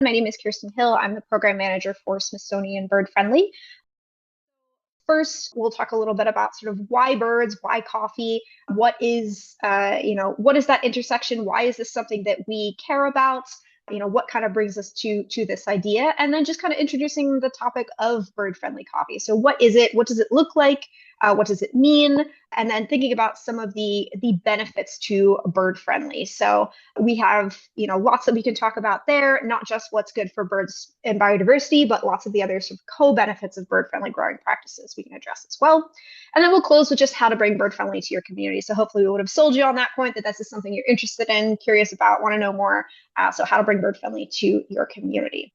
My name is Kirsten Hill. I'm the program manager for Smithsonian Bird Friendly. First, we'll talk a little bit about sort of why birds, why coffee, what is that intersection? Why is this something that we care about? What kind of brings us to this idea? And then just kind of introducing the topic of bird-friendly coffee. So what is it? What does it look like? What does it mean? And then thinking about some of the benefits to bird-friendly. So we have, lots that we can talk about there, not just what's good for birds and biodiversity, but lots of the other sort of co-benefits of bird-friendly growing practices we can address as well. And then we'll close with just how to bring bird-friendly to your community. So hopefully we would have sold you on that point that this is something you're interested in, curious about, want to know more. So how to bring bird-friendly to your community.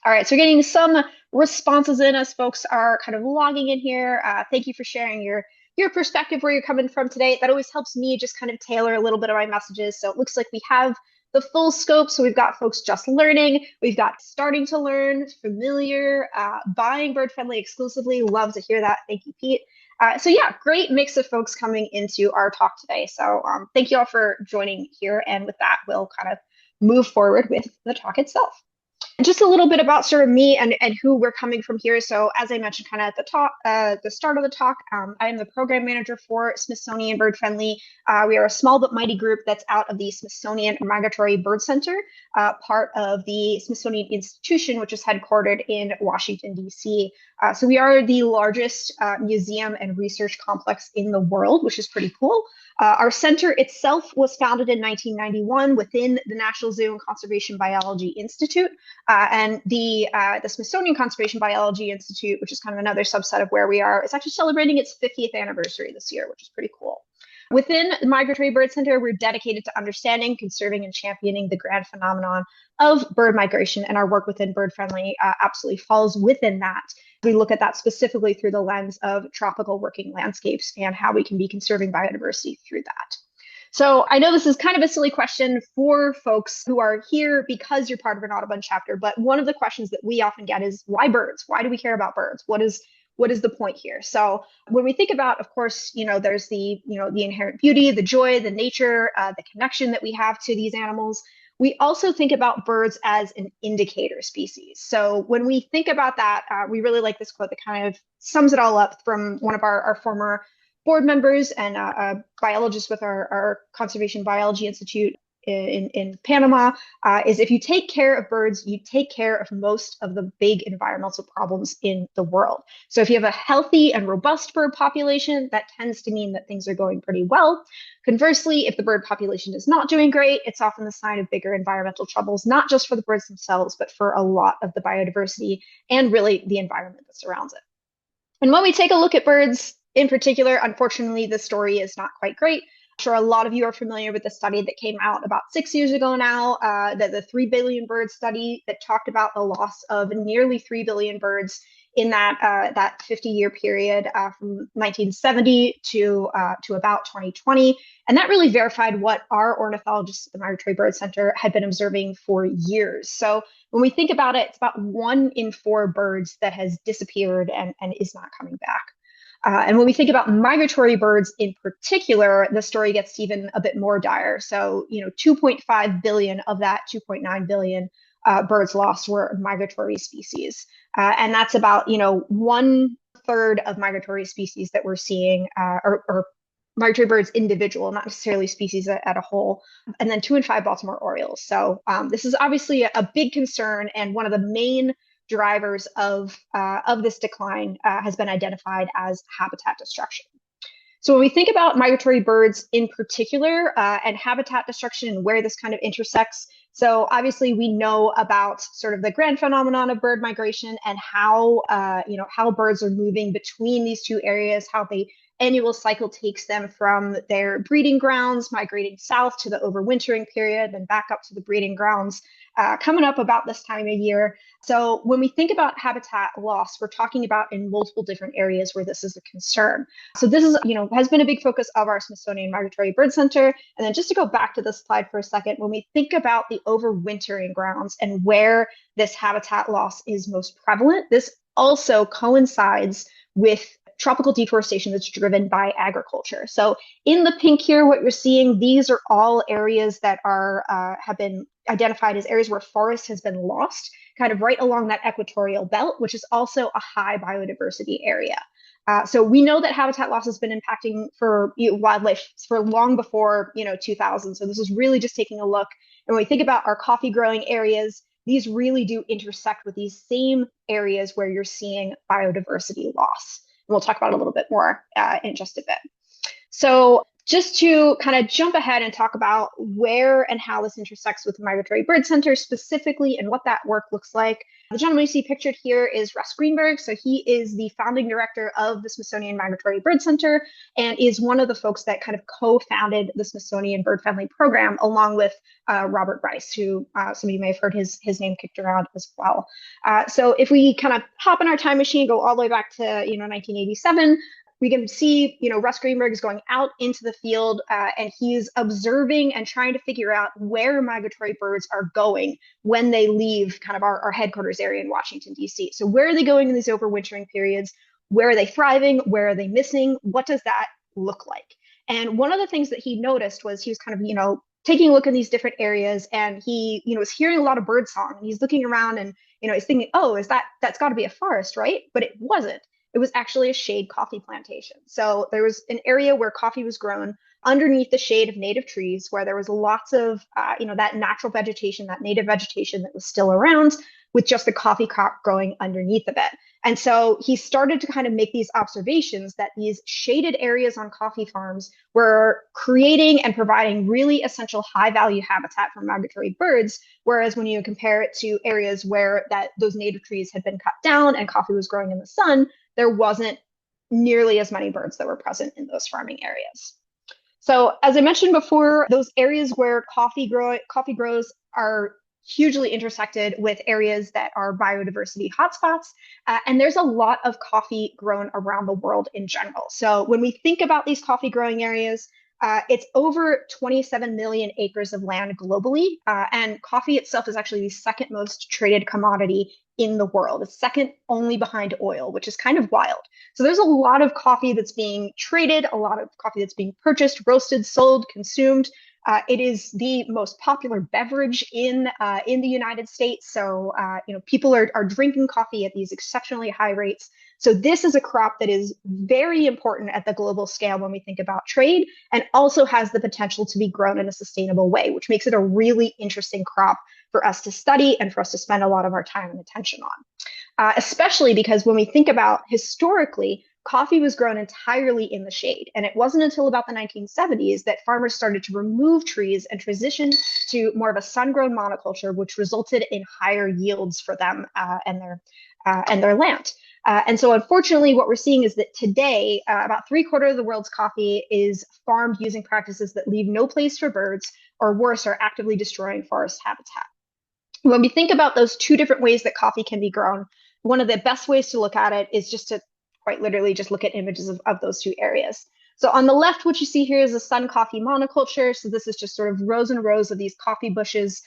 All right, so we're getting some responses in as folks are kind of logging in here. Thank you for sharing your perspective, where you're coming from today. That always helps me just kind of tailor a little bit of my messages. So it looks like we have the full scope. So we've got folks just learning, we've got starting to learn, familiar, buying bird friendly exclusively. Love to hear that. Thank you, Pete. So yeah, great mix of folks coming into our talk today. So thank you all for joining here. And with that, we'll kind of move forward with the talk itself. Just a little bit about sort of me and who we're coming from here. So as I mentioned kind of at the start of the talk, I am the program manager for Smithsonian Bird Friendly. We are a small but mighty group that's out of the Smithsonian Migratory Bird Center, part of the Smithsonian Institution, which is headquartered in Washington, D.C. So we are the largest museum and research complex in the world, which is pretty cool. Our center itself was founded in 1991 within the National Zoo and Conservation Biology Institute. And the Smithsonian Conservation Biology Institute, which is kind of another subset of where we are, is actually celebrating its 50th anniversary this year, which is pretty cool. Within the Migratory Bird Center, we're dedicated to understanding, conserving, and championing the grand phenomenon of bird migration, and our work within Bird Friendly absolutely falls within that. We look at that specifically through the lens of tropical working landscapes and how we can be conserving biodiversity through that. So I know this is kind of a silly question for folks who are here because you're part of an Audubon chapter, but one of the questions that we often get is, why birds? Why do we care about birds? What is the point here? So when we think about, of course, there's the inherent beauty, the joy, the nature, the connection that we have to these animals. We also think about birds as an indicator species. So when we think about that, we really like this quote that kind of sums it all up from one of our former board members and a biologist with our Conservation Biology Institute in Panama, is if you take care of birds, you take care of most of the big environmental problems in the world. So if you have a healthy and robust bird population, that tends to mean that things are going pretty well. Conversely, if the bird population is not doing great, it's often the sign of bigger environmental troubles, not just for the birds themselves, but for a lot of the biodiversity and really the environment that surrounds it. And when we take a look at birds in particular, unfortunately, the story is not quite great. I'm sure a lot of you are familiar with the study that came out about 6 years ago now, the 3 billion bird study that talked about the loss of nearly 3 billion birds in that 50-year period from 1970 to about 2020. And that really verified what our ornithologists at the Migratory Bird Center had been observing for years. So when we think about it, it's about 1 in 4 birds that has disappeared and is not coming back. And when we think about migratory birds in particular, the story gets even a bit more dire. So, 2.5 billion of that 2.9 billion birds lost were migratory species. And that's about, 1/3 of migratory species that we're seeing or migratory birds individual, not necessarily species at a whole, and then 2 in 5 Baltimore Orioles. So this is obviously a big concern, and one of the main drivers of this decline has been identified as habitat destruction. So when we think about migratory birds in particular and habitat destruction and where this kind of intersects, so obviously we know about sort of the grand phenomenon of bird migration and how birds are moving between these two areas, how the annual cycle takes them from their breeding grounds, migrating south to the overwintering period, then back up to the breeding grounds, coming up about this time of year. So when we think about habitat loss, we're talking about in multiple different areas where this is a concern. So this is, has been a big focus of our Smithsonian Migratory Bird Center. And then just to go back to this slide for a second, when we think about the overwintering grounds and where this habitat loss is most prevalent, this also coincides with tropical deforestation that's driven by agriculture. So in the pink here, what you're seeing, these are all areas that are have been identified as areas where forest has been lost, kind of right along that equatorial belt, which is also a high biodiversity area. So we know that habitat loss has been impacting for wildlife for long before 2000. So this is really just taking a look. And when we think about our coffee growing areas, these really do intersect with these same areas where you're seeing biodiversity loss. And we'll talk about it a little bit more in just a bit. So just to kind of jump ahead and talk about where and how this intersects with the Migratory Bird Center specifically and what that work looks like. The gentleman you see pictured here is Russ Greenberg. So he is the founding director of the Smithsonian Migratory Bird Center and is one of the folks that kind of co-founded the Smithsonian Bird Friendly Program along with Robert Bryce, who some of you may have heard his name kicked around as well. So if we kind of hop in our time machine, go all the way back to 1987, we can see, Russ Greenberg is going out into the field and he's observing and trying to figure out where migratory birds are going when they leave kind of our headquarters area in Washington, D.C. So where are they going in these overwintering periods? Where are they thriving? Where are they missing? What does that look like? And one of the things that he noticed was he was kind of, taking a look in these different areas and he, was hearing a lot of bird song and he's looking around and, he's thinking, oh, that's got to be a forest, right? But it wasn't. It was actually a shade coffee plantation. So there was an area where coffee was grown underneath the shade of native trees, where there was lots of, that natural vegetation, that native vegetation that was still around, with just the coffee crop growing underneath of it. And so he started to kind of make these observations that these shaded areas on coffee farms were creating and providing really essential high value habitat for migratory birds. Whereas when you compare it to areas where those native trees had been cut down and coffee was growing in the sun, there wasn't nearly as many birds that were present in those farming areas. So as I mentioned before, those areas where coffee grows are hugely intersected with areas that are biodiversity hotspots. And there's a lot of coffee grown around the world in general. So when we think about these coffee growing areas, it's over 27 million acres of land globally. And coffee itself is actually the second most traded commodity in the world. It's second only behind oil, which is kind of wild. So there's a lot of coffee that's being traded, a lot of coffee that's being purchased, roasted, sold, consumed. It is the most popular beverage in the United States. So people are drinking coffee at these exceptionally high rates. So this is a crop that is very important at the global scale when we think about trade, and also has the potential to be grown in a sustainable way, which makes it a really interesting crop for us to study and for us to spend a lot of our time and attention on. Especially because when we think about historically, coffee was grown entirely in the shade. And it wasn't until about the 1970s that farmers started to remove trees and transition to more of a sun-grown monoculture, which resulted in higher yields for them and their land. And so unfortunately, what we're seeing is that today, about 3/4 of the world's coffee is farmed using practices that leave no place for birds, or worse, are actively destroying forest habitat. When we think about those two different ways that coffee can be grown, one of the best ways to look at it is just to quite literally just look at images of those two areas. So on the left, what you see here is a sun coffee monoculture. So this is just sort of rows and rows of these coffee bushes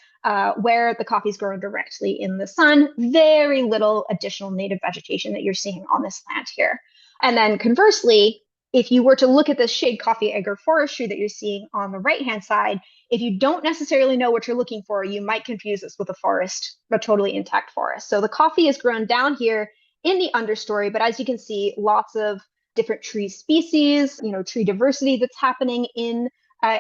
where the coffee is grown directly in the sun. Very little additional native vegetation that you're seeing on this land here. And then conversely, if you were to look at the shade coffee agroforestry that you're seeing on the right-hand side, if you don't necessarily know what you're looking for, you might confuse this with a forest, a totally intact forest. So the coffee is grown down here in the understory, but as you can see, lots of different tree species, tree diversity that's happening in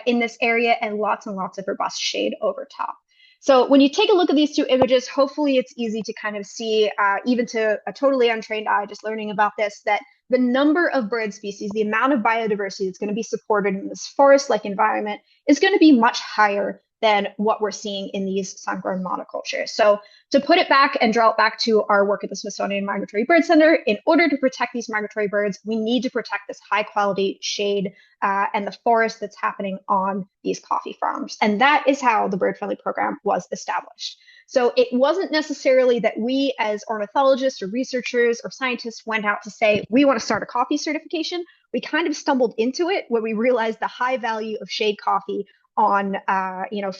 this area, and lots of robust shade over top. So when you take a look at these two images, hopefully it's easy to kind of see, even to a totally untrained eye just learning about this, that the number of bird species, the amount of biodiversity that's going to be supported in this forest-like environment is going to be much higher than what we're seeing in these sun-grown monocultures. So to put it back and draw it back to our work at the Smithsonian Migratory Bird Center, in order to protect these migratory birds, we need to protect this high-quality shade and the forest that's happening on these coffee farms. And that is how the Bird Friendly Program was established. So it wasn't necessarily that we as ornithologists or researchers or scientists went out to say, we want to start a coffee certification. We kind of stumbled into it when we realized the high value of shade coffee on,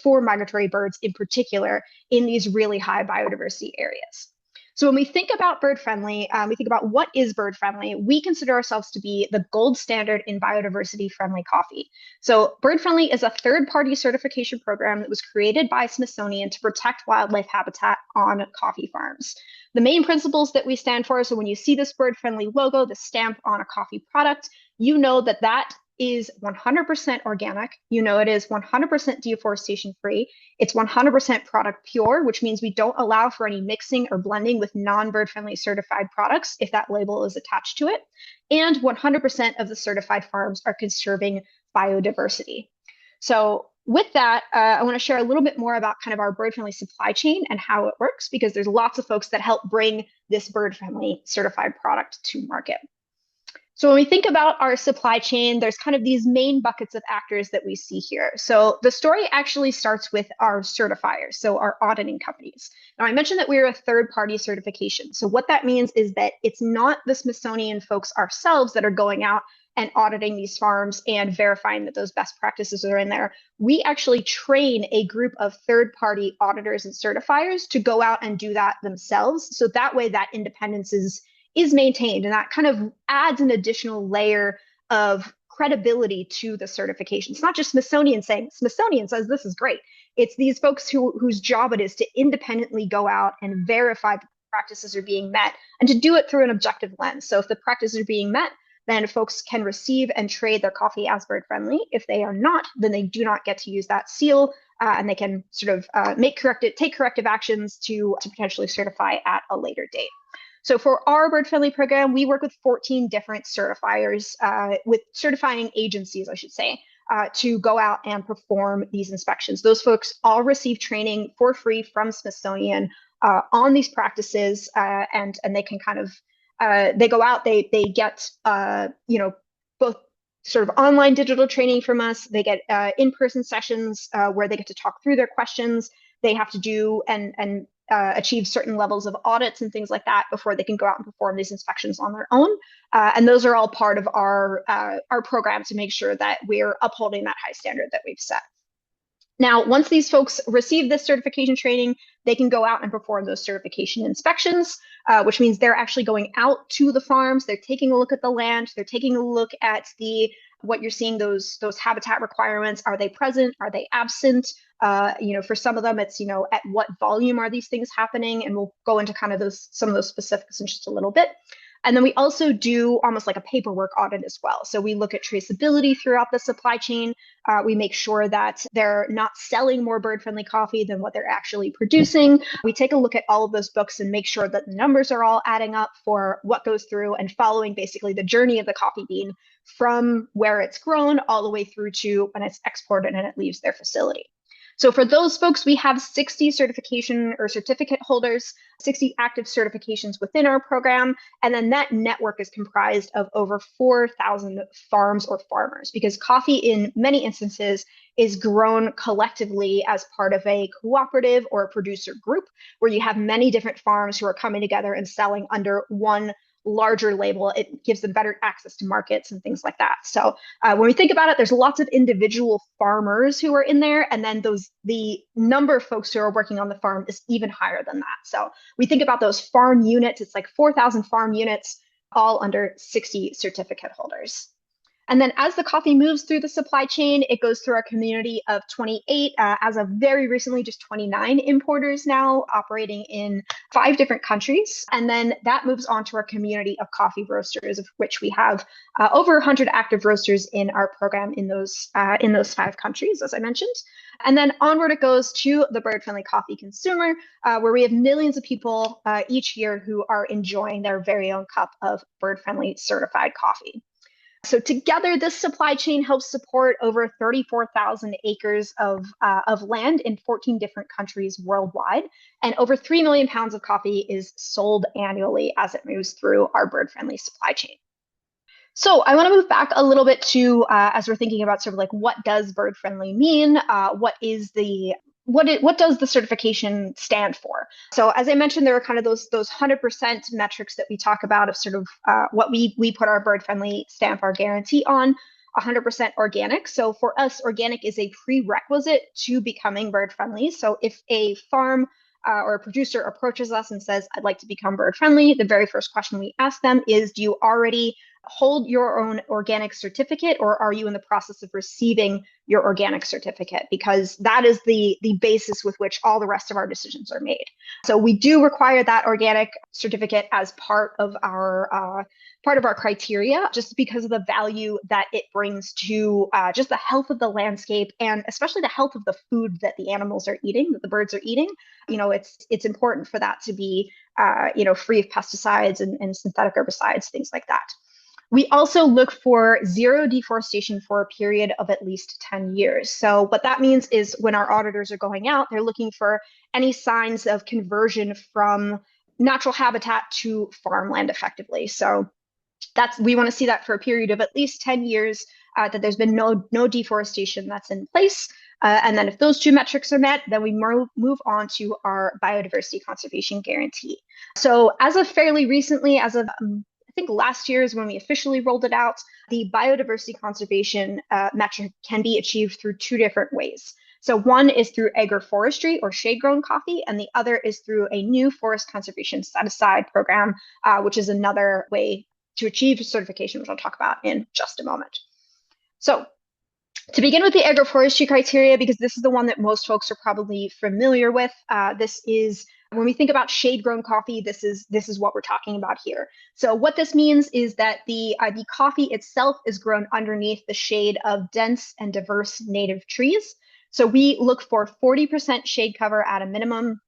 for migratory birds in particular in these really high biodiversity areas. So when we think about bird friendly, we think about what is bird friendly. We consider ourselves to be the gold standard in biodiversity friendly coffee. So bird friendly is a third party certification program that was created by Smithsonian to protect wildlife habitat on coffee farms. The main principles that we stand for, so when you see this bird friendly logo, the stamp on a coffee product, you know that that is 100% organic. You know it is 100% deforestation free. It's 100% product pure, which means we don't allow for any mixing or blending with non-bird friendly certified products if that label is attached to it. And 100% of the certified farms are conserving biodiversity. So with that, I want to share a little bit more about kind of our bird friendly supply chain and how it works, because there's lots of folks that help bring this bird friendly certified product to market. So when we think about our supply chain, there's kind of these main buckets of actors that we see here. So the story actually starts with our certifiers, so our auditing companies. Now, I mentioned that we're a third-party certification. So what that means is that it's not the Smithsonian folks ourselves that are going out and auditing these farms and verifying that those best practices are in there. We actually train a group of third-party auditors and certifiers to go out and do that themselves. So that way that independence is maintained, and that kind of adds an additional layer of credibility to the certification. It's not just Smithsonian saying Smithsonian says this is great. It's these folks whose job it is to independently go out and verify that practices are being met and to do it through an objective lens. So if the practices are being met, then folks can receive and trade their coffee as bird friendly. If they are not, then they do not get to use that seal, and they can sort of take corrective actions to potentially certify at a later date. So for our bird friendly program, we work with 14 different certifiers, with certifying agencies, I should say, to go out and perform these inspections. Those folks all receive training for free from Smithsonian on these practices, and they can kind of they go out, they get both sort of online digital training from us. They get in-person sessions where they get to talk through their questions. They have to do and achieve certain levels of audits and things like that before they can go out and perform these inspections on their own. And those are all part of our program to make sure that we're upholding that high standard that we've set. Now, once these folks receive this certification training, they can go out and perform those certification inspections, which means they're actually going out to the farms. They're taking a look at the land. They're taking a look at what you're seeing, those habitat requirements. Are they present? Are they absent? For some of them, it's, at what volume are these things happening? And we'll go into kind of some of those specifics in just a little bit. And then we also do almost like a paperwork audit as well. So we look at traceability throughout the supply chain. We make sure that they're not selling more bird-friendly coffee than what they're actually producing. We take a look at all of those books and make sure that the numbers are all adding up for what goes through and following basically the journey of the coffee bean from where it's grown all the way through to when it's exported and it leaves their facility. So for those folks, we have 60 certification or certificate holders, 60 active certifications within our program. And then that network is comprised of over 4,000 farms or farmers, because coffee in many instances is grown collectively as part of a cooperative or a producer group where you have many different farms who are coming together and selling under one larger label. It gives them better access to markets and things like that. So when we think about it, there's lots of individual farmers who are in there, and then the number of folks who are working on the farm is even higher than that. So we think about those farm units, it's like 4,000 farm units, all under 60 certificate holders. And then as the coffee moves through the supply chain, it goes through our community of 28, as of very recently, just 29 importers now operating in 5 different countries. And then that moves on to our community of coffee roasters, of which we have over 100 active roasters in our program in those 5 countries, as I mentioned. And then onward it goes to the bird-friendly coffee consumer, where we have millions of people each year who are enjoying their very own cup of bird-friendly certified coffee. So together, this supply chain helps support over 34,000 acres of land in 14 different countries worldwide, and over 3 million pounds of coffee is sold annually as it moves through our bird-friendly supply chain. So I want to move back a little bit to, as we're thinking about sort of like what does bird-friendly mean? What does the certification stand for? So as I mentioned, there are kind of those 100% metrics that we talk about of sort of what we put our bird-friendly stamp, our guarantee on, 100% organic. So for us, organic is a prerequisite to becoming bird-friendly. So if a farm or a producer approaches us and says, I'd like to become bird friendly, the very first question we ask them is, do you already hold your own organic certificate, or are you in the process of receiving your organic certificate? Because that is the basis with which all the rest of our decisions are made. So we do require that organic certificate as part of our criteria, just because of the value that it brings to just the health of the landscape, and especially the health of the food that the animals are eating, that the birds are eating. It's important for that to be free of pesticides and synthetic herbicides, things like that. We also look for zero deforestation for a period of at least 10 years. So what that means is when our auditors are going out, they're looking for any signs of conversion from natural habitat to farmland effectively. So we want to see that for a period of at least 10 years, that there's been no deforestation that's in place. And then if those two metrics are met, then we move on to our biodiversity conservation guarantee. So as of fairly recently, as of I think last year is when we officially rolled it out, the biodiversity conservation metric can be achieved through two different ways. So one is through agroforestry or shade-grown coffee, and the other is through a new forest conservation set-aside program, which is another way to achieve certification, which I'll talk about in just a moment. So to begin with the agroforestry criteria, because this is the one that most folks are probably familiar with, this is when we think about shade-grown coffee, this is what we're talking about here. So what this means is that the coffee itself is grown underneath the shade of dense and diverse native trees. So we look for 40% shade cover at a minimum.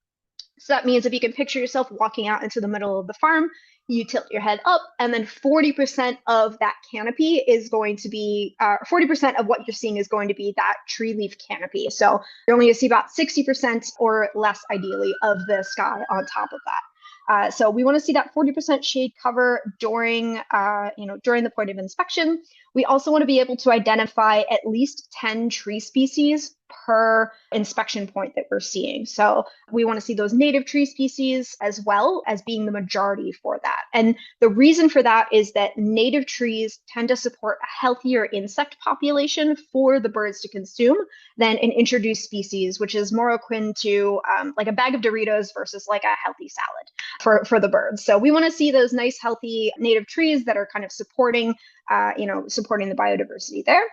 So that means if you can picture yourself walking out into the middle of the farm, you tilt your head up, and then 40% of that canopy is going to be, 40% of what you're seeing is going to be that tree leaf canopy. So you're only going to see about 60% or less, ideally, of the sky on top of that. So we want to see that 40% shade cover during the point of inspection. We also want to be able to identify at least 10 tree species per inspection point that we're seeing. So we want to see those native tree species as well as being the majority for that. And the reason for that is that native trees tend to support a healthier insect population for the birds to consume than an introduced species, which is more akin to like a bag of Doritos versus like a healthy salad for the birds. So we want to see those nice, healthy native trees that are kind of supporting the biodiversity there.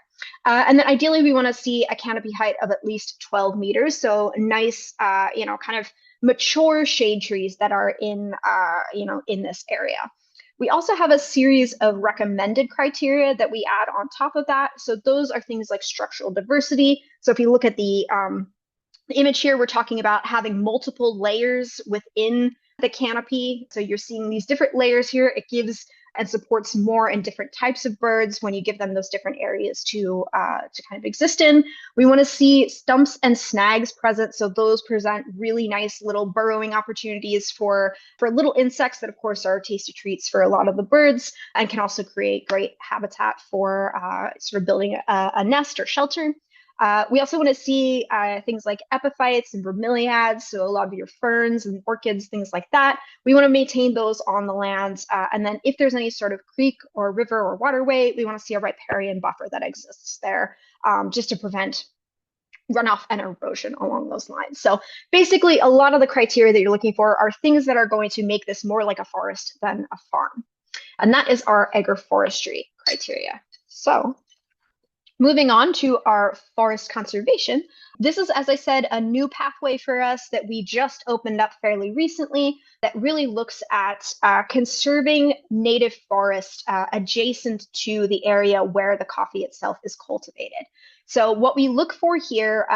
And then ideally, we want to see a canopy height of at least 12 meters. So nice, kind of mature shade trees that are in this area. We also have a series of recommended criteria that we add on top of that. So those are things like structural diversity. So if you look at the image here, we're talking about having multiple layers within the canopy. So you're seeing these different layers here. It gives and supports more and different types of birds when you give them those different areas to kind of exist in. We want to see stumps and snags present, so those present really nice little burrowing opportunities for little insects that, of course, are tasty treats for a lot of the birds and can also create great habitat for sort of building a nest or shelter. We also want to see things like epiphytes and bromeliads, so a lot of your ferns and orchids, things like that. We want to maintain those on the land. And then if there's any sort of creek or river or waterway, we want to see a riparian buffer that exists there, just to prevent runoff and erosion along those lines. So basically, a lot of the criteria that you're looking for are things that are going to make this more like a forest than a farm. And that is our agroforestry criteria. So moving on to our forest conservation. This is, as I said, a new pathway for us that we just opened up fairly recently that really looks at conserving native forest adjacent to the area where the coffee itself is cultivated. So what we look for here,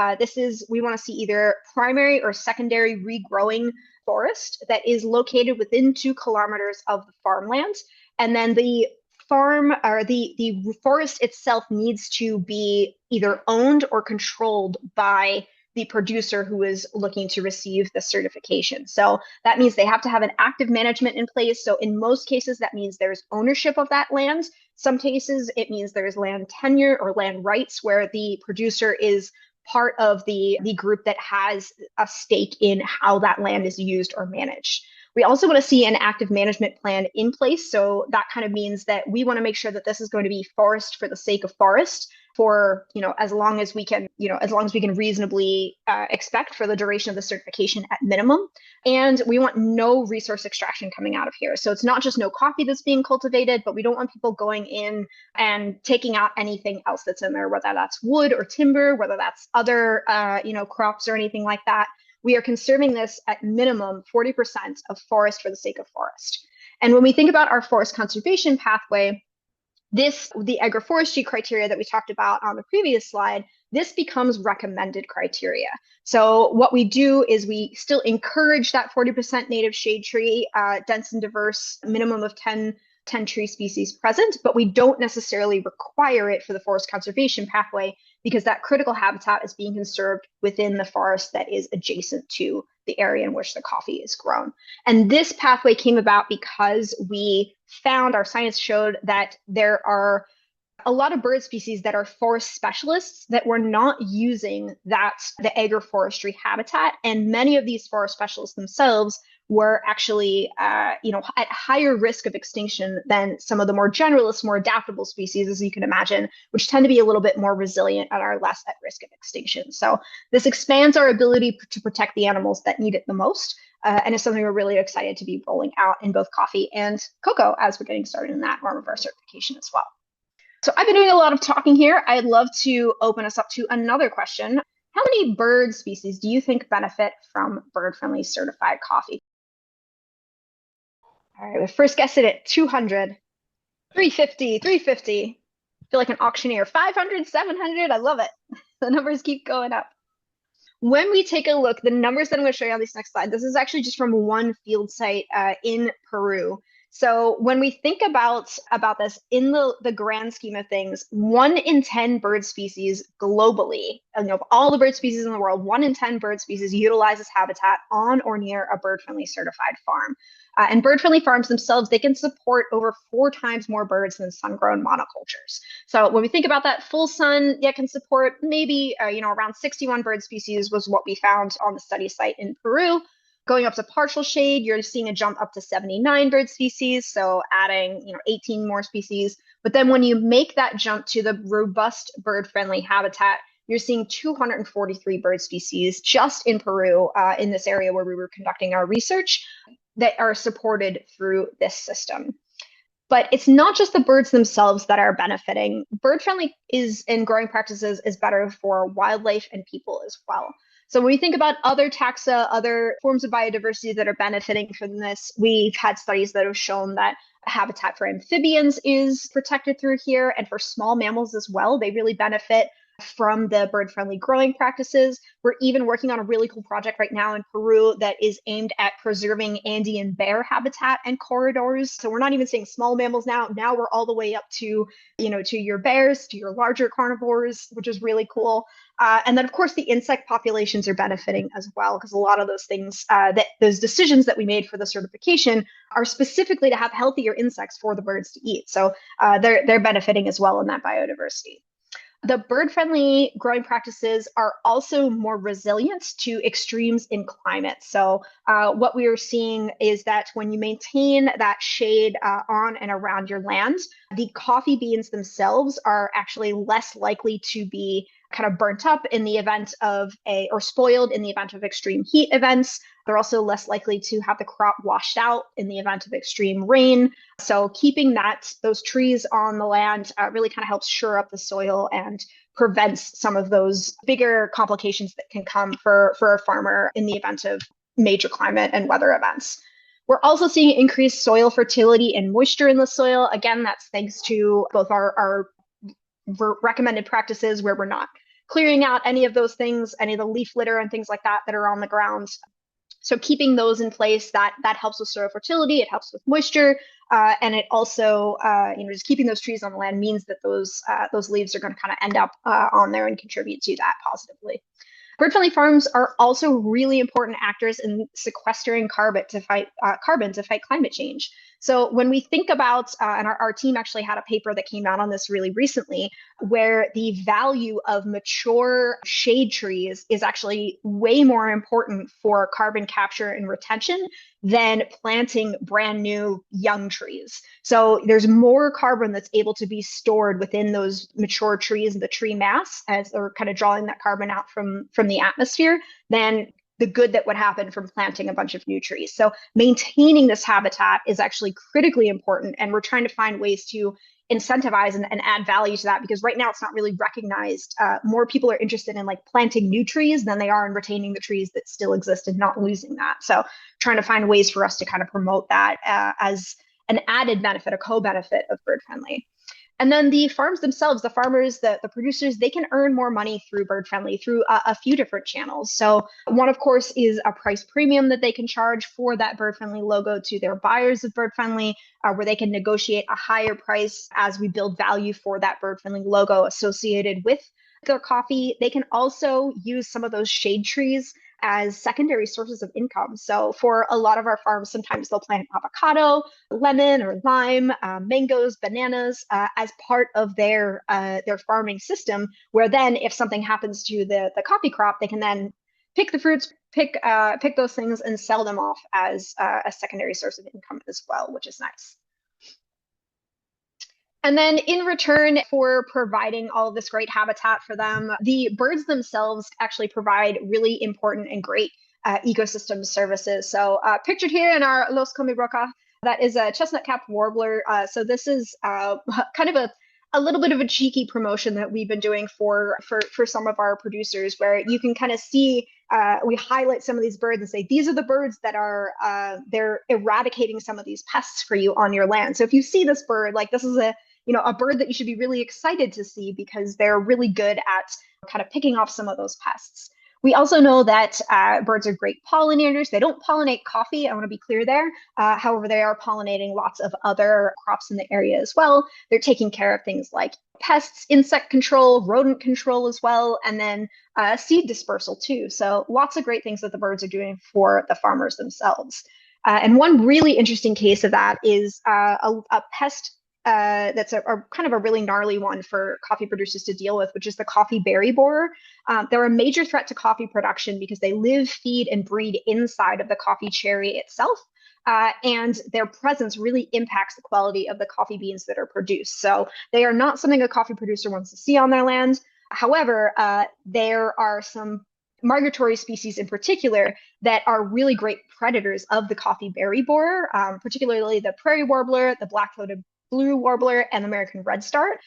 we want to see either primary or secondary regrowing forest that is located within 2 kilometers of the farmland. And then the farm or the forest itself needs to be either owned or controlled by the producer who is looking to receive the certification. So that means they have to have an active management in place. So in most cases, that means there's ownership of that land. Some cases, it means there's land tenure or land rights where the producer is part of the group that has a stake in how that land is used or managed. We also want to see an active management plan in place. So that kind of means that we want to make sure that this is going to be forest for the sake of forest for, as long as we can, as long as we can reasonably expect for the duration of the certification at minimum. And we want no resource extraction coming out of here. So it's not just no coffee that's being cultivated, but we don't want people going in and taking out anything else that's in there, whether that's wood or timber, whether that's other, crops or anything like that. We are conserving this at minimum 40% of forest for the sake of forest. And when we think about our forest conservation pathway, the agroforestry criteria that we talked about on the previous slide, this becomes recommended criteria. So what we do is we still encourage that 40% native shade tree, dense and diverse, minimum of 10 tree species present, but we don't necessarily require it for the forest conservation pathway because that critical habitat is being conserved within the forest that is adjacent to the area in which the coffee is grown. And this pathway came about because we found, our science showed that there are a lot of bird species that are forest specialists that were not using the agroforestry habitat. And many of these forest specialists themselves were actually, at higher risk of extinction than some of the more generalist, more adaptable species, as you can imagine, which tend to be a little bit more resilient and are less at risk of extinction. So this expands our ability to protect the animals that need it the most. And it's something we're really excited to be rolling out in both coffee and cocoa as we're getting started in that arm of our certification as well. So I've been doing a lot of talking here. I'd love to open us up to another question. How many bird species do you think benefit from bird-friendly certified coffee? All right, we first guessed it at 200, 350, 350. I feel like an auctioneer. 500, 700. I love it. The numbers keep going up. When we take a look, the numbers that I'm going to show you on this next slide, this is actually just from one field site in Peru. So when we think about this in the grand scheme of things, 1 in 10 bird species globally, of all the bird species in the world, 1 in 10 bird species utilizes habitat on or near a bird-friendly certified farm. And bird-friendly farms themselves, they can support over 4 times more birds than sun-grown monocultures. So when we think about that, full sun, can support maybe, around 61 bird species was what we found on the study site in Peru. Going up to partial shade, you're seeing a jump up to 79 bird species, so adding 18 more species. But then when you make that jump to the robust bird-friendly habitat, you're seeing 243 bird species just in Peru, in this area where we were conducting our research, that are supported through this system. But it's not just the birds themselves that are benefiting. Bird-friendly in growing practices is better for wildlife and people as well. So when we think about other taxa, other forms of biodiversity that are benefiting from this, we've had studies that have shown that habitat for amphibians is protected through here, and for small mammals as well. They really benefit from the bird-friendly growing practices. We're even working on a really cool project right now in Peru that is aimed at preserving Andean bear habitat and corridors. So we're not even saying small mammals now. Now we're all the way up to, to your bears, to your larger carnivores, which is really cool. And then, of course, the insect populations are benefiting as well, because a lot of those things, those decisions that we made for the certification are specifically to have healthier insects for the birds to eat. So they're benefiting as well in that biodiversity. The bird-friendly growing practices are also more resilient to extremes in climate. So what we are seeing is that when you maintain that shade on and around your land, the coffee beans themselves are actually less likely to be kind of burnt up in the event of or spoiled in the event of extreme heat events. They're also less likely to have the crop washed out in the event of extreme rain. So keeping those trees on the land really kind of helps shore up the soil and prevents some of those bigger complications that can come for a farmer in the event of major climate and weather events. We're also seeing increased soil fertility and moisture in the soil. Again, that's thanks to both our recommended practices where we're not clearing out any of those things, any of the leaf litter and things like that are on the ground. So keeping those in place, that helps with soil fertility, it helps with moisture, and it also, just keeping those trees on the land means that those leaves are going to kind of end up on there and contribute to that positively. Bird-friendly farms are also really important actors in sequestering carbon to fight climate change. So when we think about, and our team actually had a paper that came out on this really recently, where the value of mature shade trees is actually way more important for carbon capture and retention than planting brand new young trees. So there's more carbon that's able to be stored within those mature trees, the tree mass, as they're kind of drawing that carbon out from the atmosphere, than the good that would happen from planting a bunch of new trees. So maintaining this habitat is actually critically important, and we're trying to find ways to incentivize and add value to that, because right now it's not really recognized. More people are interested in like planting new trees than they are in retaining the trees that still exist and not losing that. So trying to find ways for us to kind of promote that as an added benefit, a co-benefit of bird friendly. And then the farms themselves, the farmers, the producers, they can earn more money through bird friendly through a few different channels. So one, of course, is a price premium that they can charge for that bird friendly logo to their buyers of bird friendly, where they can negotiate a higher price as we build value for that bird friendly logo associated with their coffee. They can also use some of those shade trees as secondary sources of income. So for a lot of our farms, sometimes they'll plant avocado, lemon or lime, mangoes, bananas as part of their farming system, where then if something happens to the coffee crop, they can then pick the fruits, pick those things and sell them off as a secondary source of income as well, which is nice. And then in return for providing all of this great habitat for them, the birds themselves actually provide really important and great ecosystem services. So pictured here in our Los Comibroca, that is a chestnut-capped warbler. So this is kind of a little bit of a cheeky promotion that we've been doing for some of our producers, where you can kind of see we highlight some of these birds and say, these are the birds that are they're eradicating some of these pests for you on your land. So if you see this bird, like this is a bird that you should be really excited to see, because they're really good at kind of picking off some of those pests. We also know that birds are great pollinators. They don't pollinate coffee, I want to be clear there. However, they are pollinating lots of other crops in the area as well. They're taking care of things like pests, insect control, rodent control as well, and then seed dispersal too. So lots of great things that the birds are doing for the farmers themselves. And one really interesting case of that is a pest that's a kind of a really gnarly one for coffee producers to deal with, which is the coffee berry borer. They're a major threat to coffee production because they live, feed, and breed inside of the coffee cherry itself. And their presence really impacts the quality of the coffee beans that are produced. So they are not something a coffee producer wants to see on their land. However, there are some migratory species in particular that are really great predators of the coffee berry borer, particularly the prairie warbler, the black-throated blue warbler, and American redstart,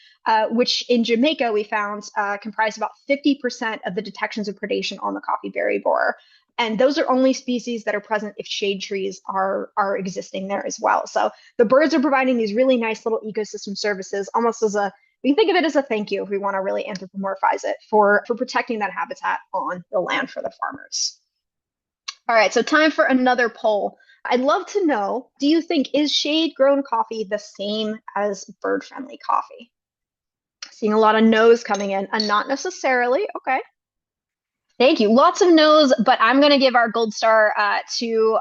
which in Jamaica we found comprise about 50% of the detections of predation on the coffee berry borer. And those are only species that are present if shade trees are existing there as well. So the birds are providing these really nice little ecosystem services, almost as we can think of it as a thank you if we want to really anthropomorphize it for protecting that habitat on the land for the farmers. All right, so time for another poll. I'd love to know, do you think, is shade-grown coffee the same as bird-friendly coffee? Seeing a lot of no's coming in, and not necessarily. Okay. Thank you. Lots of no's, but I'm going to give our gold star to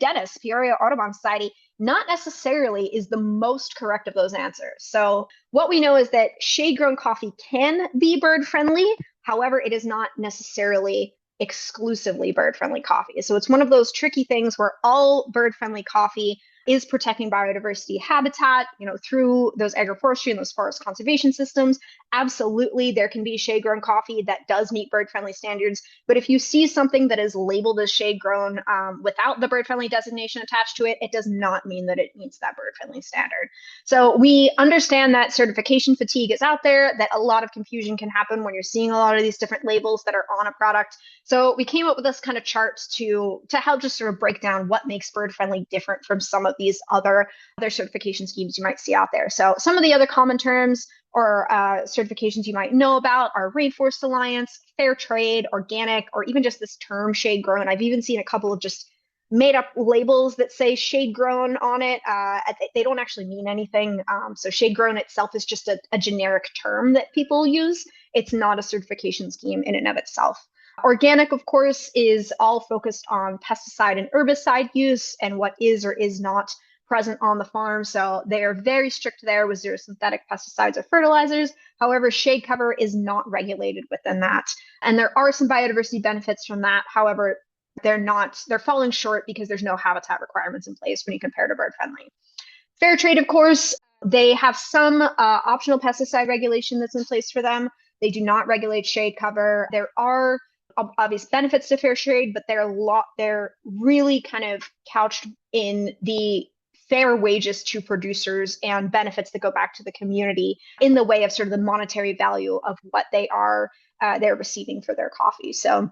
Dennis, Peoria Audubon Society. Not necessarily is the most correct of those answers. So what we know is that shade-grown coffee can be bird-friendly. However, it is not necessarily exclusively bird-friendly coffee. So it's one of those tricky things where all bird-friendly coffee is protecting biodiversity habitat, through those agroforestry and those forest conservation systems. Absolutely, there can be shade-grown coffee that does meet bird-friendly standards. But if you see something that is labeled as shade-grown without the bird-friendly designation attached to it, it does not mean that it meets that bird-friendly standard. So we understand that certification fatigue is out there, that a lot of confusion can happen when you're seeing a lot of these different labels that are on a product. So we came up with this kind of chart to help just sort of break down what makes bird-friendly different from some of these other certification schemes you might see out there. So some of the other common terms or certifications you might know about are Rainforest Alliance, Fair Trade, Organic, or even just this term shade grown. I've even seen a couple of just made up labels that say shade grown on it. They don't actually mean anything. So shade grown itself is just a generic term that people use. It's not a certification scheme in and of itself. Organic, of course, is all focused on pesticide and herbicide use and what is or is not present on the farm. So they are very strict there with zero synthetic pesticides or fertilizers. However, shade cover is not regulated within that. And there are some biodiversity benefits from that. However, they're falling short because there's no habitat requirements in place when you compare to bird friendly. Fair trade, of course, they have some optional pesticide regulation that's in place for them. They do not regulate shade cover. There are obvious benefits to fair trade, but they're really kind of couched in the fair wages to producers and benefits that go back to the community in the way of sort of the monetary value of what they're receiving for their coffee. So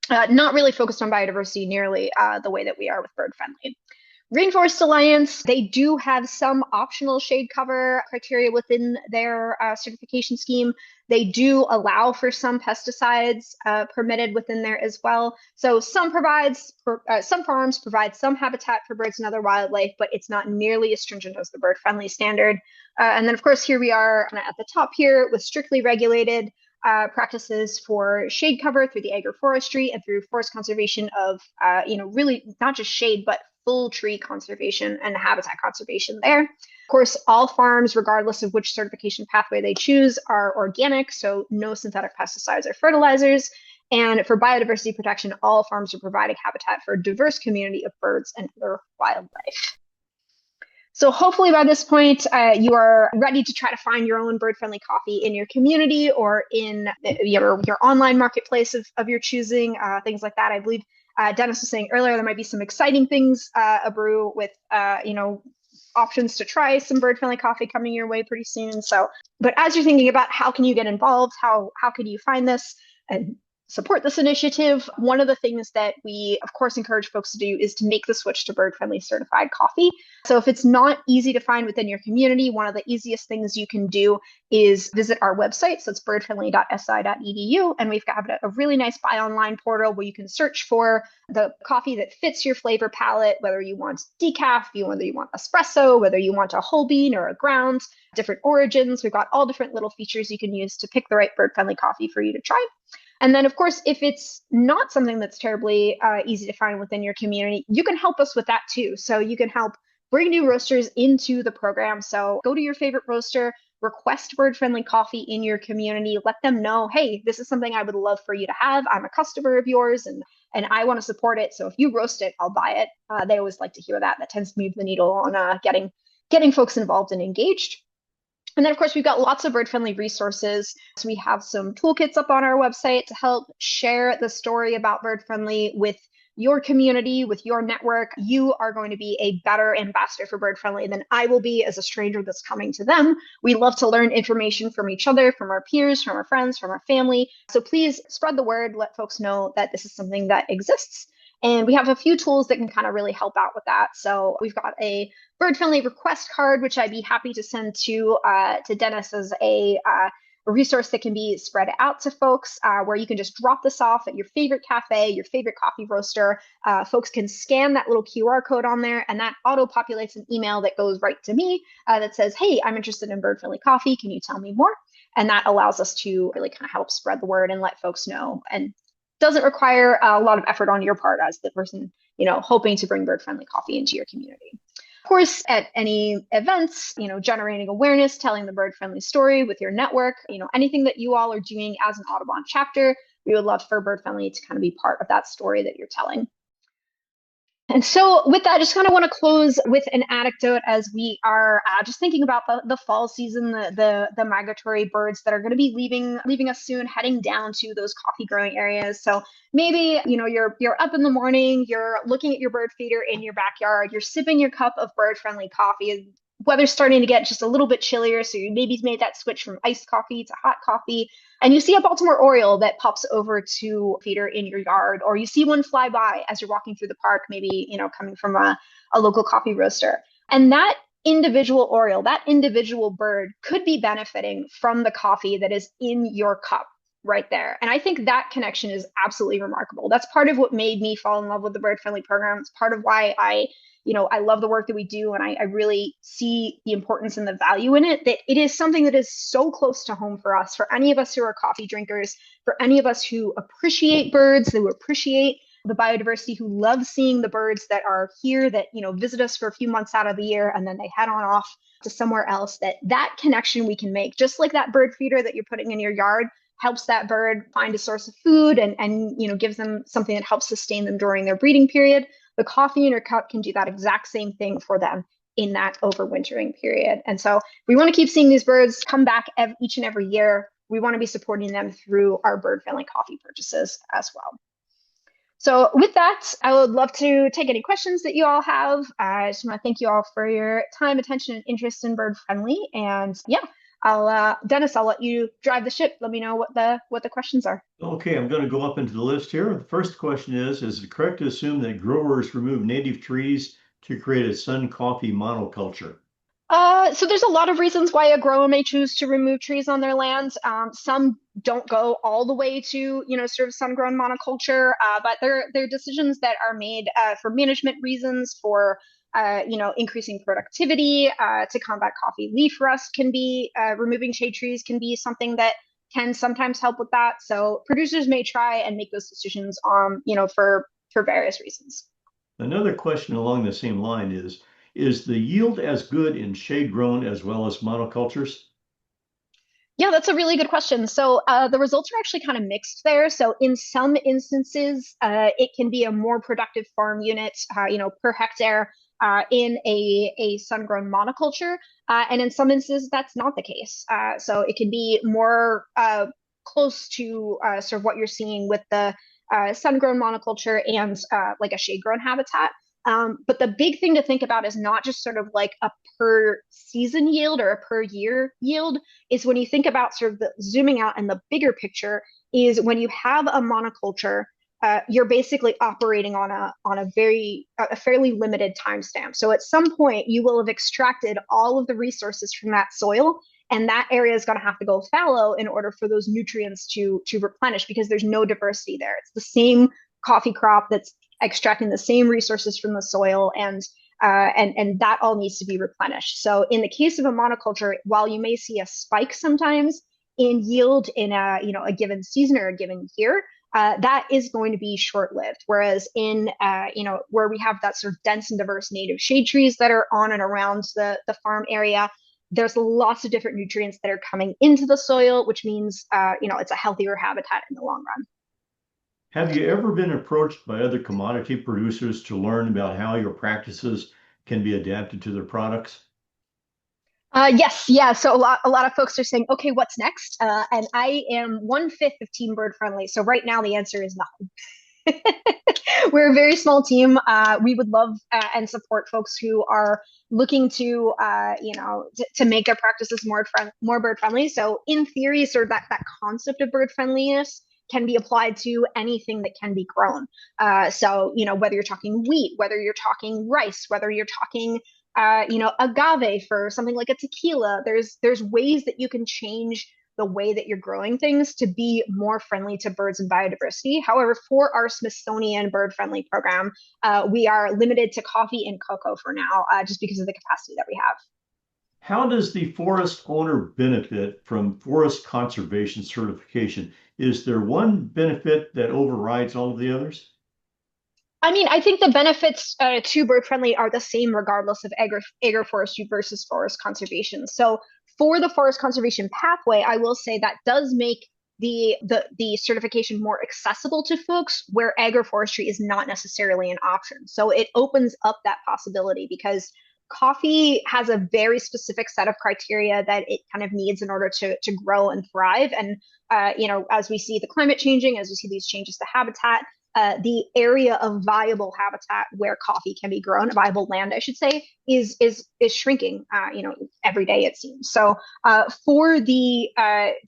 not really focused on biodiversity nearly the way that we are with bird friendly. Rainforest Alliance, they do have some optional shade cover criteria within their certification scheme. They do allow for some pesticides permitted within there as well. So some farms provide some habitat for birds and other wildlife, but it's not nearly as stringent as the bird-friendly standard. And then, of course, here we are at the top here with strictly regulated practices for shade cover through the agroforestry and through forest conservation of, really not just shade, but full tree conservation and habitat conservation there. Of course, all farms, regardless of which certification pathway they choose, are organic, so no synthetic pesticides or fertilizers. And for biodiversity protection, all farms are providing habitat for a diverse community of birds and other wildlife. So hopefully by this point, you are ready to try to find your own bird-friendly coffee in your community or in your online marketplace of your choosing, things like that. I believe Dennis was saying earlier, there might be some exciting things brew with, options to try some bird-friendly coffee coming your way pretty soon. So, but as you're thinking about how can you get involved, how can you find this and support this initiative, one of the things that we, of course, encourage folks to do is to make the switch to bird-friendly certified coffee. So if it's not easy to find within your community, one of the easiest things you can do is visit our website. So it's birdfriendly.si.edu. And we've got a really nice buy online portal where you can search for the coffee that fits your flavor palette, whether you want decaf, whether you want espresso, whether you want a whole bean or a ground, different origins. We've got all different little features you can use to pick the right bird-friendly coffee for you to try. And then, of course, if it's not something that's terribly easy to find within your community, you can help us with that too. So you can help bring new roasters into the program. So go to your favorite roaster, request bird-friendly coffee in your community, let them know, hey, this is something I would love for you to have. I'm a customer of yours and I want to support it. So if you roast it, I'll buy it. They always like to hear that. That tends to move the needle on getting folks involved and engaged. And then, of course, we've got lots of bird-friendly resources. So we have some toolkits up on our website to help share the story about bird-friendly with your community, with your network. You are going to be a better ambassador for bird-friendly than I will be as a stranger that's coming to them. We love to learn information from each other, from our peers, from our friends, from our family. So please spread the word, let folks know that this is something that exists. And we have a few tools that can kind of really help out with that. So we've got a bird-friendly request card, which I'd be happy to send to Dennis as a resource that can be spread out to folks, where you can just drop this off at your favorite cafe, your favorite coffee roaster. Folks can scan that little QR code on there, and that auto-populates an email that goes right to me that says, hey, I'm interested in bird-friendly coffee. Can you tell me more? And that allows us to really kind of help spread the word and let folks know. And doesn't require a lot of effort on your part as the person, hoping to bring bird-friendly coffee into your community. Of course, at any events, generating awareness, telling the bird-friendly story with your network, anything that you all are doing as an Audubon chapter, we would love for bird-friendly to kind of be part of that story that you're telling. And so with that, I just kind of want to close with an anecdote as we are just thinking about the fall season, the migratory birds that are going to be leaving us soon, heading down to those coffee growing areas. So maybe, you're up in the morning, you're looking at your bird feeder in your backyard, you're sipping your cup of bird-friendly coffee. Weather's starting to get just a little bit chillier, so you maybe made that switch from iced coffee to hot coffee, and you see a Baltimore Oriole that pops over to feeder in your yard, or you see one fly by as you're walking through the park, maybe coming from a local coffee roaster. And that individual Oriole, that individual bird could be benefiting from the coffee that is in your cup right there. And I think that connection is absolutely remarkable. That's part of what made me fall in love with the bird-friendly program. It's part of why I love the work that we do, and I really see the importance and the value in it, that it is something that is so close to home for us, for any of us who are coffee drinkers, for any of us who appreciate birds, who appreciate the biodiversity, who love seeing the birds that are here, that, visit us for a few months out of the year, and then they head on off to somewhere else, that connection we can make, just like that bird feeder that you're putting in your yard helps that bird find a source of food and gives them something that helps sustain them during their breeding period. The coffee in your cup can do that exact same thing for them in that overwintering period. And so we want to keep seeing these birds come back each and every year. We want to be supporting them through our bird-friendly coffee purchases as well. So with that, I would love to take any questions that you all have. I just want to thank you all for your time, attention, and interest in bird friendly. And yeah, Dennis, I'll let you drive the ship. Let me know what the questions are. Okay, I'm going to go up into the list here. The first question is it correct to assume that growers remove native trees to create a sun coffee monoculture? So there's a lot of reasons why a grower may choose to remove trees on their land. Some don't go all the way to, sort of sun-grown monoculture, but they're decisions that are made for management reasons, for increasing productivity, to combat coffee leaf rust can be removing shade trees can be something that can sometimes help with that. So producers may try and make those decisions for various reasons. Another question along the same line is the yield as good in shade grown as well as monocultures? Yeah, that's a really good question. So the results are actually kind of mixed there. So in some instances, it can be a more productive farm unit, per hectare in a sun-grown monoculture. And in some instances, that's not the case. So it can be more close to sort of what you're seeing with the sun-grown monoculture and like a shade-grown habitat. But the big thing to think about is not just sort of like a per season yield or a per year yield, is when you think about sort of the zooming out and the bigger picture is when you have a monoculture, you're basically operating on a fairly limited timestamp. So at some point, you will have extracted all of the resources from that soil, and that area is going to have to go fallow in order for those nutrients to replenish because there's no diversity there. It's the same coffee crop that's extracting the same resources from the soil, and that all needs to be replenished. So in the case of a monoculture, while you may see a spike sometimes in yield in a given season or a given year, that is going to be short-lived. Whereas in where we have that sort of dense and diverse native shade trees that are on and around the farm area, there's lots of different nutrients that are coming into the soil, which means it's a healthier habitat in the long run. Have you ever been approached by other commodity producers to learn about how your practices can be adapted to their products? Yes, yeah. So a lot of folks are saying, okay, what's next? And I am 1/5 of Team Bird Friendly. So right now the answer is nothing. We're a very small team. We would love and support folks who are looking to make their practices more bird friendly. So in theory, sort of that concept of bird friendliness can be applied to anything that can be grown. So whether you're talking wheat, whether you're talking rice, whether you're talking agave for something like a tequila, there's ways that you can change the way that you're growing things to be more friendly to birds and biodiversity. However, for our Smithsonian bird friendly program, we are limited to coffee and cocoa for now, just because of the capacity that we have. How does the forest owner benefit from forest conservation certification? Is there one benefit that overrides all of the others? I mean, I think the benefits to bird friendly are the same regardless of agroforestry versus forest conservation. So for the forest conservation pathway, I will say that does make the certification more accessible to folks where agroforestry is not necessarily an option. So it opens up that possibility because coffee has a very specific set of criteria that it kind of needs in order to grow and thrive. And as we see the climate changing, as we see these changes to habitat, the area of viable habitat where coffee can be grown, viable land, I should say, is shrinking. Every day it seems. So for the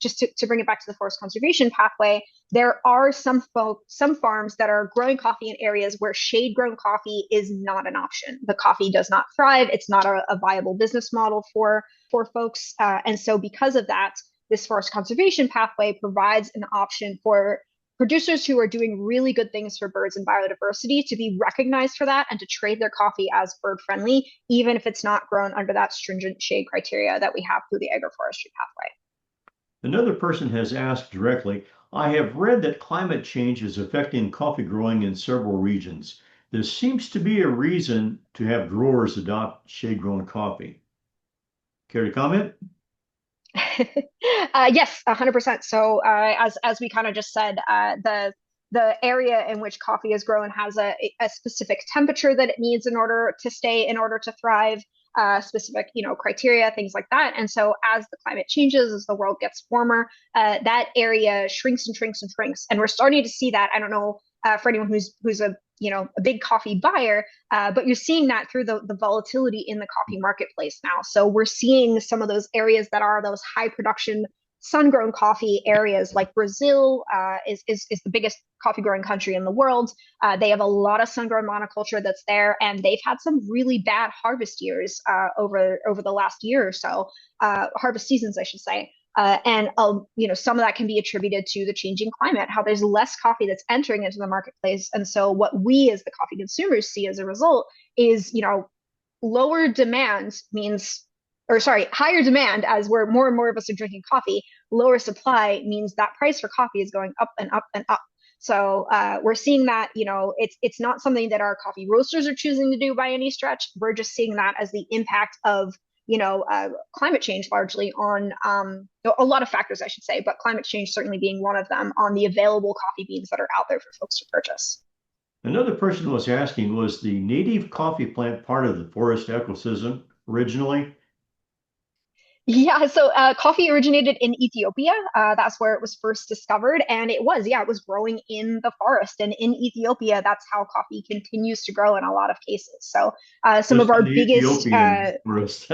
just to bring it back to the forest conservation pathway, there are some farms that are growing coffee in areas where shade grown coffee is not an option. The coffee does not thrive. It's not a viable business model for folks, and so because of that, this forest conservation pathway provides an option for producers who are doing really good things for birds and biodiversity to be recognized for that and to trade their coffee as bird friendly, even if it's not grown under that stringent shade criteria that we have through the agroforestry pathway. Another person has asked directly, I have read that climate change is affecting coffee growing in several regions. There seems to be a reason to have growers adopt shade grown coffee. Care to comment? Yes, 100%. So, as we kind of just said, the area in which coffee is grown has a specific temperature that it needs in order to stay, in order to thrive, specific, criteria, things like that. And so, as the climate changes, as the world gets warmer, that area shrinks and shrinks and shrinks. And we're starting to see that. I don't know for anyone who's a big coffee buyer, but you're seeing that through the volatility in the coffee marketplace now. So we're seeing some of those areas that are those high production sun-grown coffee areas, like Brazil is the biggest coffee growing country in the world. They have a lot of sun-grown monoculture that's there, and they've had some really bad harvest years over the last year or so, harvest seasons, I should say. And some of that can be attributed to the changing climate, how there's less coffee that's entering into the marketplace. And so what we as the coffee consumers see as a result is, lower demand means, or sorry, higher demand as we're more and more of us are drinking coffee, lower supply means that price for coffee is going up and up and up. So we're seeing that, it's not something that our coffee roasters are choosing to do by any stretch. We're just seeing that as the impact of climate change largely on a lot of factors, I should say, but climate change certainly being one of them on the available coffee beans that are out there for folks to purchase. Another person was asking, was the native coffee plant part of the forest ecosystem originally? Yeah, so coffee originated in Ethiopia. That's where it was first discovered, and it was growing in the forest. And in Ethiopia, that's how coffee continues to grow in a lot of cases. So some of Just our an biggest Ethiopian roast.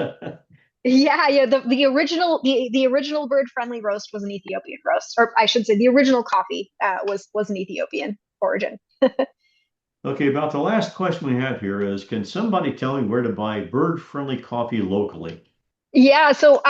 yeah, the original bird friendly roast was an Ethiopian roast, or I should say, the original coffee was an Ethiopian origin. Okay, about the last question we have here is, can somebody tell me where to buy bird-friendly coffee locally? Yeah, so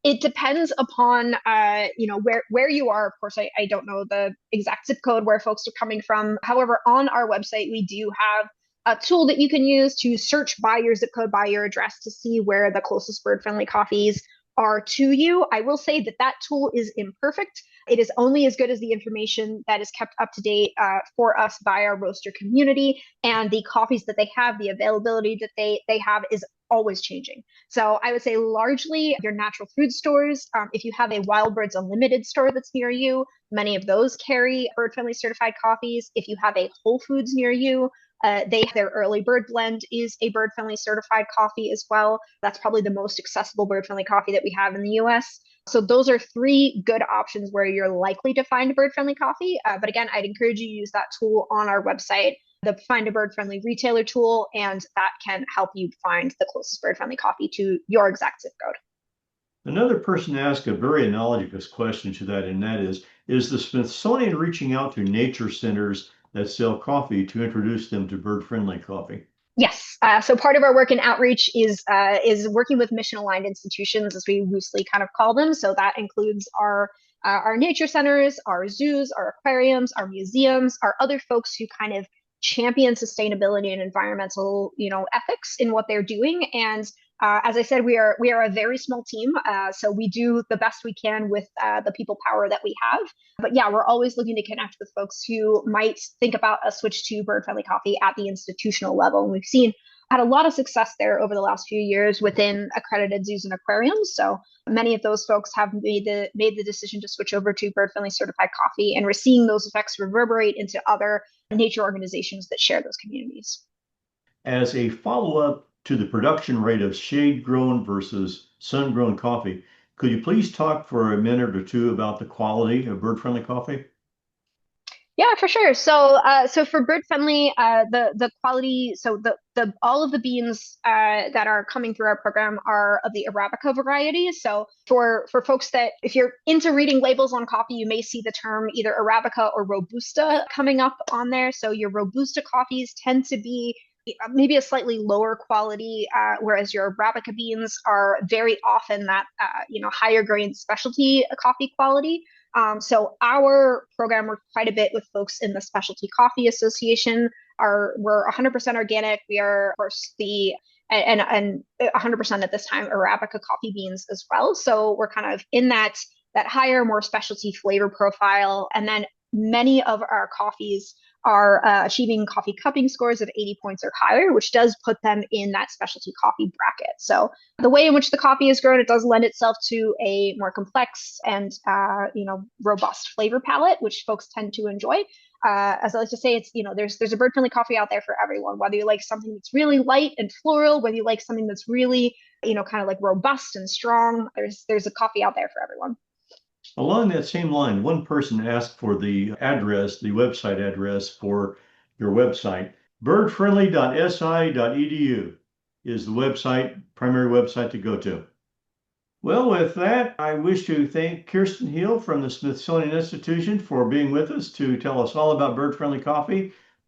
it depends upon where you are. Of course, I don't know the exact zip code where folks are coming from. However, on our website, we do have a tool that you can use to search by your zip code, by your address to see where the closest bird-friendly coffees are to you. I will say that that tool is imperfect. It is only as good as the information that is kept up to date for us by our roaster community, and the coffees that they have, the availability that they have is always changing. So I would say largely your natural food stores. If you have a Wild Birds Unlimited store that's near you, many of those carry bird friendly certified coffees. If you have a Whole Foods near you, their early bird blend is a bird friendly certified coffee as well. That's probably the most accessible bird friendly coffee that we have in the US. So those are three good options where you're likely to find a bird friendly coffee. But again, I'd encourage you to use that tool on our website, the Find a Bird Friendly Retailer tool, and that can help you find the closest bird friendly coffee to your exact zip code. Another person asked a very analogous question to that, and that is the Smithsonian reaching out to nature centers that sell coffee to introduce them to bird-friendly coffee? Yes. So part of our work in outreach is working with mission aligned institutions, as we loosely kind of call them. So that includes our nature centers, our zoos, our aquariums, our museums, our other folks who kind of champion sustainability and environmental, ethics in what they're doing. And as I said, we are a very small team, so we do the best we can with the people power that we have. But yeah, we're always looking to connect with folks who might think about a switch to bird friendly coffee at the institutional level. And we've had a lot of success there over the last few years within accredited zoos and aquariums. So many of those folks have made the decision to switch over to bird friendly certified coffee, and we're seeing those effects reverberate into other nature organizations that share those communities. As a follow-up to the production rate of shade-grown versus sun-grown coffee, could you please talk for a minute or two about the quality of bird-friendly coffee? Yeah, for sure. So for bird friendly, the quality, so the all of the beans that are coming through our program are of the Arabica variety. So for folks that, if you're into reading labels on coffee, you may see the term either Arabica or Robusta coming up on there. So your Robusta coffees tend to be maybe a slightly lower quality, whereas your Arabica beans are very often that higher grain specialty coffee quality. So our program worked quite a bit with folks in the Specialty Coffee Association. We're 100% organic. We are, of course, the and 100% at this time Arabica coffee beans as well. So we're kind of in that higher, more specialty flavor profile. And then many of our coffees are achieving coffee cupping scores of 80 points or higher, which does put them in that specialty coffee bracket. So the way in which the coffee is grown, it does lend itself to a more complex and robust flavor palette, which folks tend to enjoy. As I like to say, it's there's a bird friendly coffee out there for everyone. Whether you like something that's really light and floral, whether you like something that's really kind of like robust and strong, there's a coffee out there for everyone. Along that same line, one person asked for the address, the website address for your website. birdfriendly.si.edu is the primary website to go to. Well, with that, I wish to thank Kirsten Hill from the Smithsonian Institution for being with us to tell us all about bird-friendly coffee.